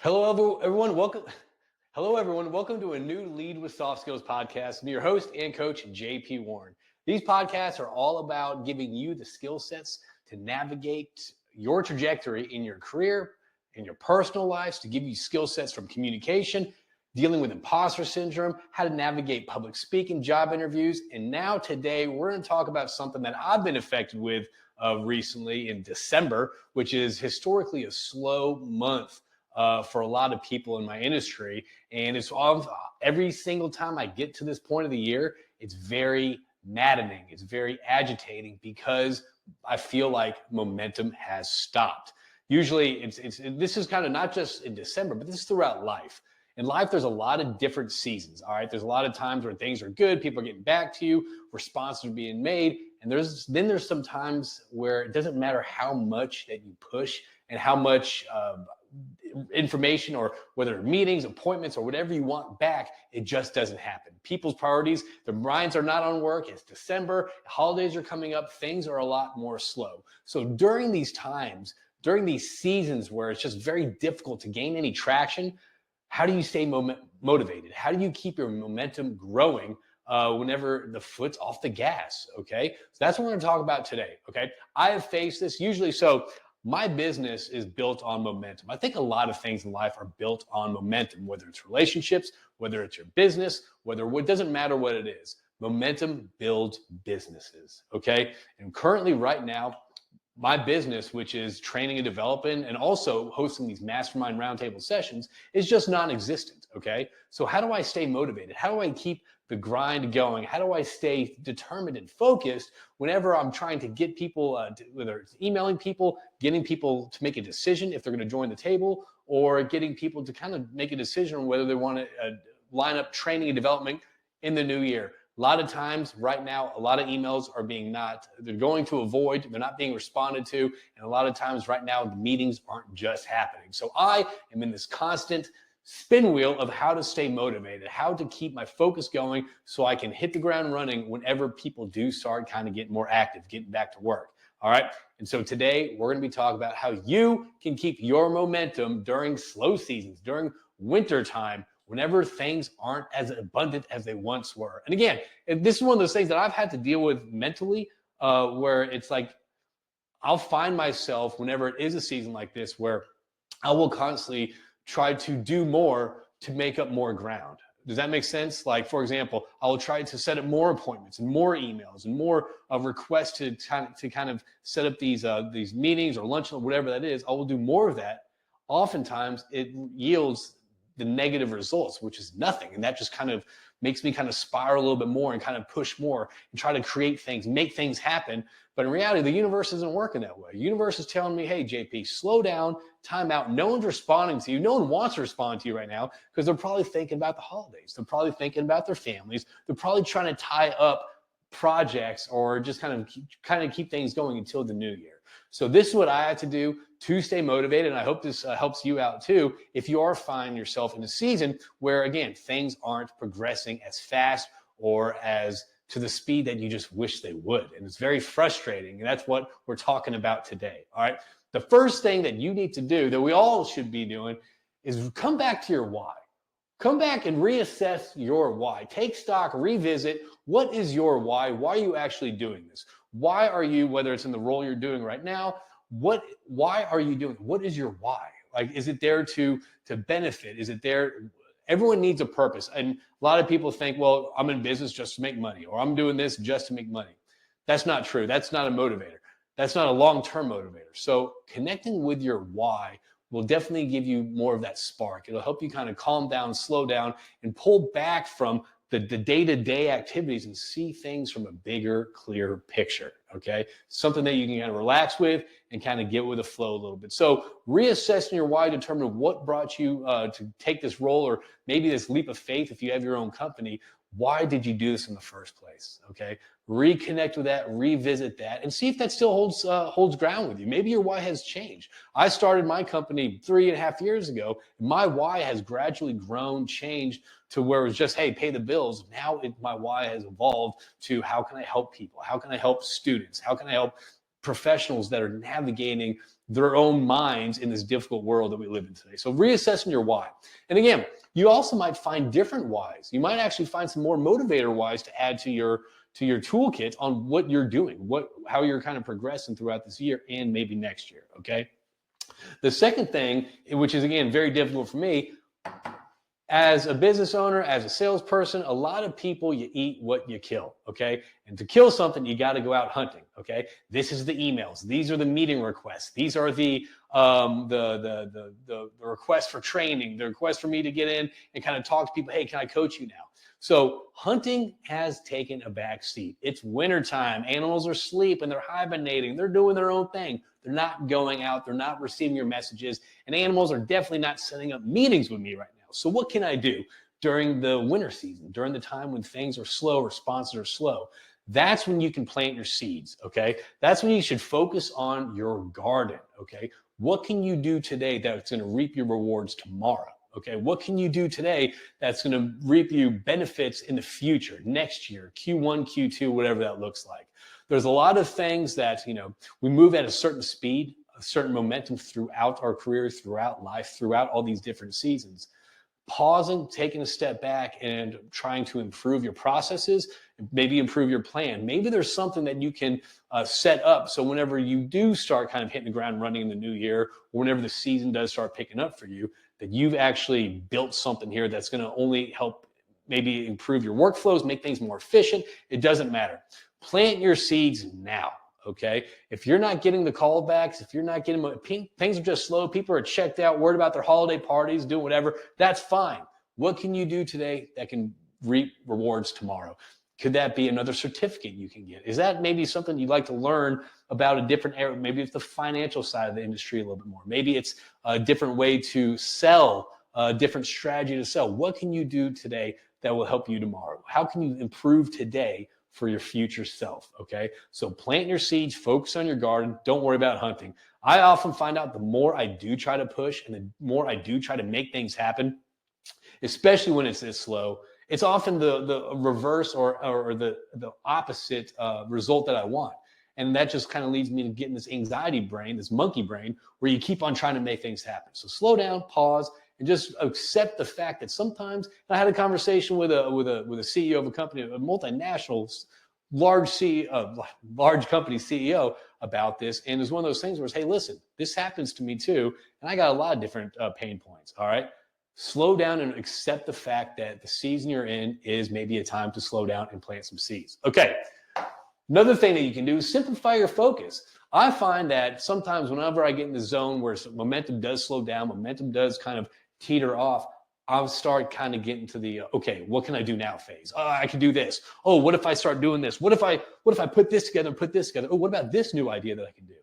Everyone. Welcome. Hello, everyone. Welcome to a new Lead with Soft Skills podcast. I'm your host and coach, JP Warren. These podcasts are all about giving you the skill sets to navigate your trajectory in your career, in your personal lives, to give you skill sets from communication, dealing with imposter syndrome, how to navigate public speaking, job interviews. And now today, we're going to talk about something that I've been affected with recently in December, which is historically a slow month for a lot of people in my industry. And it's all, every single time I get to this point of the year, it's very maddening. It's very agitating because I feel like momentum has stopped. Usually this is kind of not just in December, but this is throughout life. In life, there's a lot of different seasons. All right. There's a lot of times where things are good, people are getting back to you, responses are being made. And there's some times where it doesn't matter how much that you push and how much information, or whether meetings, appointments, or whatever you want back, it just doesn't happen. People's priorities, their minds are not on work. It's December, holidays are coming up, things are a lot more slow. So during these times, during these seasons where it's just very difficult to gain any traction, how do you stay motivated? How do you keep your momentum growing whenever the foot's off the gas? Okay, so that's what we're going to talk about today. Okay, I have faced this usually. So my business is built on momentum. I think a lot of things in life are built on momentum, whether it's relationships, whether it's your business, it doesn't matter what it is. Momentum builds businesses. Okay, and currently right now, my business, which is training and developing and also hosting these mastermind roundtable sessions, is just non-existent. Okay. So how do I stay motivated? How do I keep the grind going? How do I stay determined and focused whenever I'm trying to get people, whether it's emailing people, getting people to make a decision if they're going to join the table, or getting people to kind of make a decision on whether they want to line up training and development in the new year? A lot of times right now, a lot of emails are they're going to avoid, they're not being responded to. And a lot of times right now, the meetings aren't just happening. So I am in this constant spin wheel of how to stay motivated, how to keep my focus going so I can hit the ground running whenever people do start kind of getting more active, getting back to work. All right. And so today we're going to be talking about how you can keep your momentum during slow seasons, during winter time, whenever things aren't as abundant as they once were. And again, this is one of those things that I've had to deal with mentally, where it's like I'll find myself whenever it is a season like this where I will constantly try to do more to make up more ground. Does that make sense? Like, for example, I will try to set up more appointments and more emails and more requests to kind of set up these meetings or lunch or whatever that is. I will do more of that. Oftentimes, it yields the negative results, which is nothing. And that just kind of makes me kind of spiral a little bit more and kind of push more and try to create things, make things happen. But in reality, the universe isn't working that way. The universe is telling me, hey, JP, slow down, time out. No one's responding to you. No one wants to respond to you right now because they're probably thinking about the holidays. They're probably thinking about their families. They're probably trying to tie up projects or just kind of keep things going until the new year. So this is what I had to do to stay motivated. And I hope this helps you out too. If you are finding yourself in a season where, again, things aren't progressing as fast or as to the speed that you just wish they would. And it's very frustrating. And that's what we're talking about today. All right. The first thing that you need to do, that we all should be doing, is come back to your why. Come back and reassess your why. Take stock, revisit. What is your why? Why are you actually doing this? Why are you, whether it's in the role you're doing right now, why are you doing it? What is your why? Like, is it there to benefit? Is it there? Everyone needs a purpose. And a lot of people think, well, I'm in business just to make money, or I'm doing this just to make money. That's not true. That's not a motivator. That's not a long-term motivator. So connecting with your why will definitely give you more of that spark. It'll help you kind of calm down, slow down, and pull back from the day-to-day activities and see things from a bigger, clearer picture. Okay, something that you can kind of relax with and kind of get with the flow a little bit. So reassessing your why, determine what brought you to take this role, or maybe this leap of faith if you have your own company. Why did you do this in the first place? Okay, reconnect with that, revisit that, and see if that still holds ground with you. Maybe your why has changed. I started my company 3.5 years ago. My why has gradually grown, changed to where it was just, hey, pay the bills. Now my why has evolved to how can I help people? How can I help students? How can I help professionals that are navigating their own minds in this difficult world that we live in today. So reassessing your why. And again, you also might find different whys. You might actually find some more motivator whys to add to your toolkit on what you're doing, how you're kind of progressing throughout this year and maybe next year, okay? The second thing, which is again very difficult for me, as a business owner, as a salesperson, a lot of people, you eat what you kill, okay? And to kill something, you got to go out hunting, okay? This is the emails. These are the meeting requests. These are the requests for training, the request for me to get in and kind of talk to people. Hey, can I coach you now? So hunting has taken a back seat. It's wintertime. Animals are asleep and they're hibernating. They're doing their own thing. They're not going out. They're not receiving your messages. And animals are definitely not setting up meetings with me right now. So what can I do during the winter season, during the time when things are slow, responses are slow? That's when you can plant your seeds, okay? That's when you should focus on your garden, okay? What can you do today that's going to reap your rewards tomorrow? Okay, what can you do today that's going to reap you benefits in the future, next year, Q1, Q2, whatever that looks like? There's a lot of things that, we move at a certain speed, a certain momentum throughout our careers, throughout life, throughout all these different seasons. Pausing, taking a step back and trying to improve your processes, maybe improve your plan. Maybe there's something that you can set up so whenever you do start kind of hitting the ground running in the new year, or whenever the season does start picking up for you, that you've actually built something here that's going to only help maybe improve your workflows, make things more efficient. It doesn't matter. Plant your seeds now, okay? If you're not getting the callbacks, if you're not getting, things are just slow, people are checked out, worried about their holiday parties, doing whatever, that's fine. What can you do today that can reap rewards tomorrow? Could that be another certificate you can get? Is that maybe something you'd like to learn about a different area? Maybe it's the financial side of the industry a little bit more. Maybe it's a different way to sell, a different strategy to sell. What can you do today that will help you tomorrow? How can you improve today for your future self, okay? So plant your seeds, focus on your garden, don't worry about hunting. I often find out the more I do try to push and the more I do try to make things happen, especially when it's this slow, it's often the reverse or the opposite result that I want. And that just kind of leads me to getting this anxiety brain, this monkey brain, where you keep on trying to make things happen. So slow down, pause, and just accept the fact that sometimes I had a conversation with a CEO of a company, a multinational, large company CEO about this. And it's one of those things where it's, hey, listen, this happens to me too. And I got a lot of different pain points. All right. Slow down and accept the fact that the season you're in is maybe a time to slow down and plant some seeds. Okay. Another thing that you can do is simplify your focus. I find that sometimes whenever I get in the zone where momentum does slow down, momentum does kind of teeter off, I'll start kind of getting to the, okay, what can I do now phase? Oh, I can do this. Oh, what if I start doing this? What if I put this together and put this together? Oh, what about this new idea that I can do?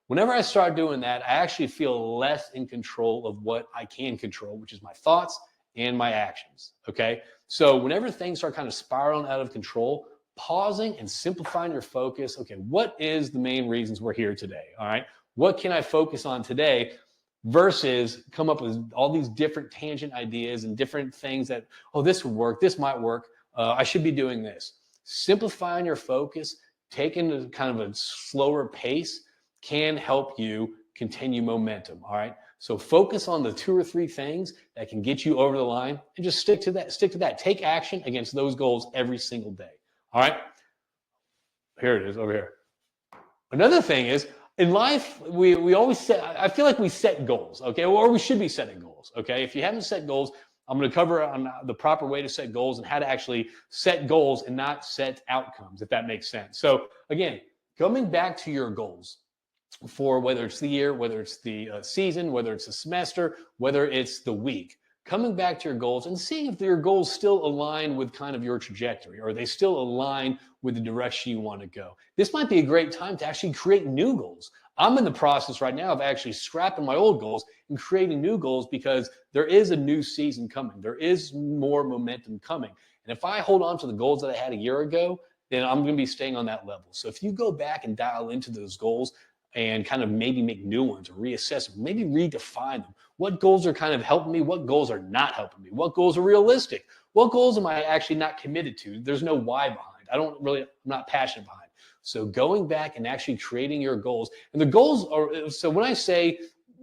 Whenever I start doing that, I actually feel less in control of what I can control, which is my thoughts and my actions, okay? So whenever things start kind of spiraling out of control, pausing and simplifying your focus. Okay, what is the main reasons we're here today, all right? What can I focus on today versus come up with all these different tangent ideas and different things that, oh, this would work, this might work, I should be doing this. Simplifying your focus, taking kind of a slower pace, can help you continue momentum, all right? So focus on the 2 or 3 things that can get you over the line and just stick to that. Take action against those goals every single day, all right? Here it is over here. Another thing is, in life, we always set, I feel like we set goals, okay? Or we should be setting goals, okay? If you haven't set goals, I'm going to cover on the proper way to set goals and how to actually set goals and not set outcomes, if that makes sense. So again, coming back to your goals, for whether it's the year, whether it's the season, whether it's a semester, whether it's the week, coming back to your goals and seeing if your goals still align with kind of your trajectory, or they still align with the direction you want to go. This might be a great time to actually create new goals. I'm in the process right now of actually scrapping my old goals and creating new goals because there is a new season coming. There is more momentum coming. And if I hold on to the goals that I had a year ago, then I'm going to be staying on that level. So if you go back and dial into those goals, and kind of maybe make new ones or reassess them, maybe redefine them. What goals are kind of helping me? What goals are not helping me? What goals are realistic? What goals am I actually not committed to? There's no why behind. I'm not passionate behind. So going back and actually creating your goals, and the goals are, so when I say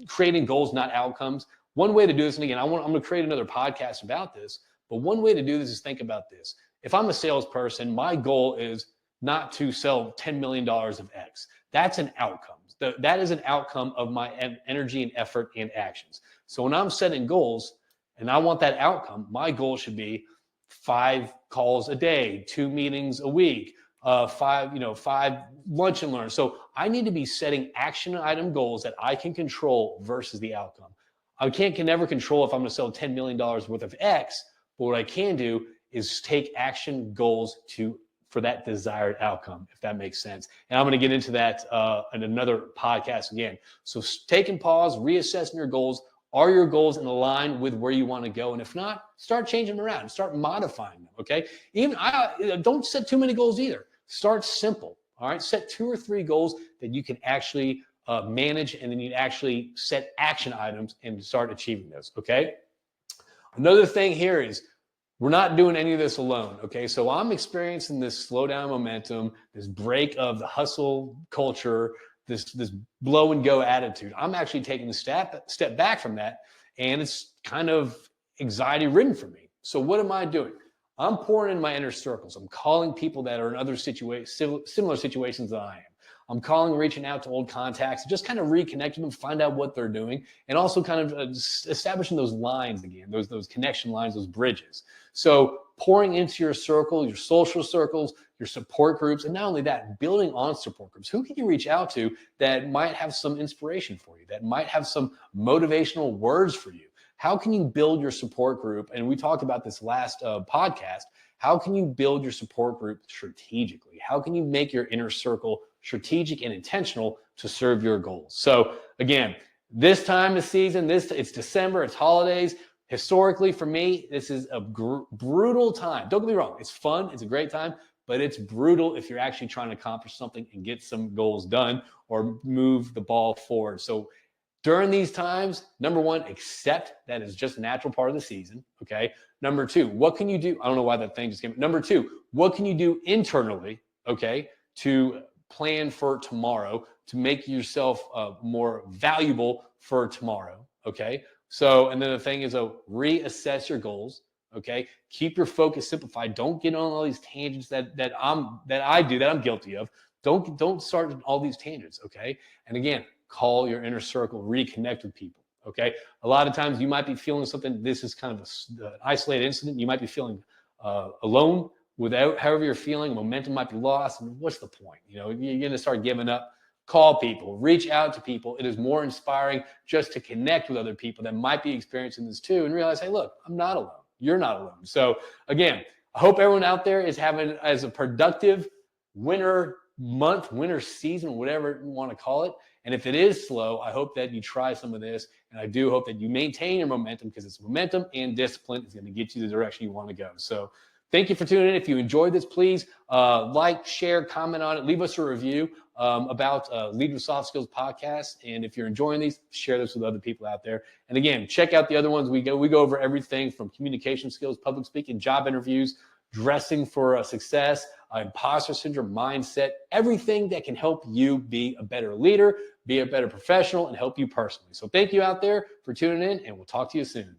creating goals, not outcomes, one way to do this, and again, I'm going to create another podcast about this, but one way to do this is think about this. If I'm a salesperson, my goal is not to sell $10 million of X. That's an outcome. That is an outcome of my energy and effort and actions. So when I'm setting goals and I want that outcome, my goal should be 5 calls a day, 2 meetings a week, 5 lunch and learns. So I need to be setting action item goals that I can control versus the outcome. I can never control if I'm going to sell $10 million worth of X, but what I can do is take action goals for that desired outcome, if that makes sense. And I'm going to get into that in another podcast again. So taking pause, reassessing your goals. Are your goals in line with where you want to go? And if not, start changing them around, start modifying them, okay? Don't set too many goals either. Start simple, all right? Set 2 or 3 goals that you can actually manage, and then you actually set action items and start achieving those, okay? Another thing here is we're not doing any of this alone, okay? So I'm experiencing this slowdown momentum, this break of the hustle culture, this blow and go attitude. I'm actually taking a step back from that, and it's kind of anxiety ridden for me. So what am I doing? I'm pouring in my inner circles. I'm calling people that are in other similar situations than I am. I'm calling, reaching out to old contacts, just kind of reconnecting them, find out what they're doing, and also kind of establishing those lines again, those connection lines, those bridges. So pouring into your circle, your social circles, your support groups, and not only that, building on support groups. Who can you reach out to that might have some inspiration for you, that might have some motivational words for you? How can you build your support group? And we talked about this last podcast. How can you build your support group strategically? How can you make your inner circle strategic and intentional to serve your goals? So again, this time of season, it's December, it's holidays. Historically, for me, this is a brutal time. Don't get me wrong, it's fun, it's a great time, but it's brutal if you're actually trying to accomplish something and get some goals done or move the ball forward. So during these times, number 1, accept that it's just a natural part of the season, okay? Number 2, what can you do? I don't know why that thing just came. Number 2, what can you do internally, okay, to plan for tomorrow, to make yourself more valuable for tomorrow, okay? So, and then the thing is, reassess your goals, okay? Keep your focus simplified. Don't get on all these tangents that I'm guilty of. Don't start all these tangents, okay? And again, call your inner circle, reconnect with people, okay? A lot of times you might be feeling something, this is kind of an isolated incident. You might be feeling alone without however you're feeling, momentum might be lost. And what's the point? You're going to start giving up. Call people, reach out to people. It is more inspiring just to connect with other people that might be experiencing this too and realize, hey, look, I'm not alone. You're not alone. So again, I hope everyone out there is having as a productive winter month, winter season, whatever you want to call it. And if it is slow, I hope that you try some of this. And I do hope that you maintain your momentum, because it's momentum and discipline is going to get you the direction you want to go. So thank you for tuning in. If you enjoyed this, please like, share, comment on it. Leave us a review about Lead with Soft Skills podcast. And if you're enjoying these, share this with other people out there. And again, check out the other ones. We go over everything from communication skills, public speaking, job interviews, dressing for success, imposter syndrome, mindset, everything that can help you be a better leader, be a better professional, and help you personally. So thank you out there for tuning in, and we'll talk to you soon.